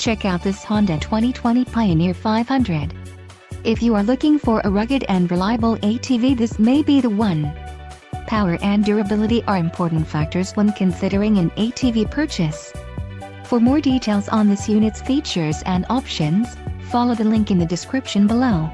check out this Honda 2020 Pioneer 500. If you are looking for a rugged and reliable ATV, this may be the one. Power and durability are important factors when considering an ATV purchase. For more details on this unit's features and options, follow the link in the description below.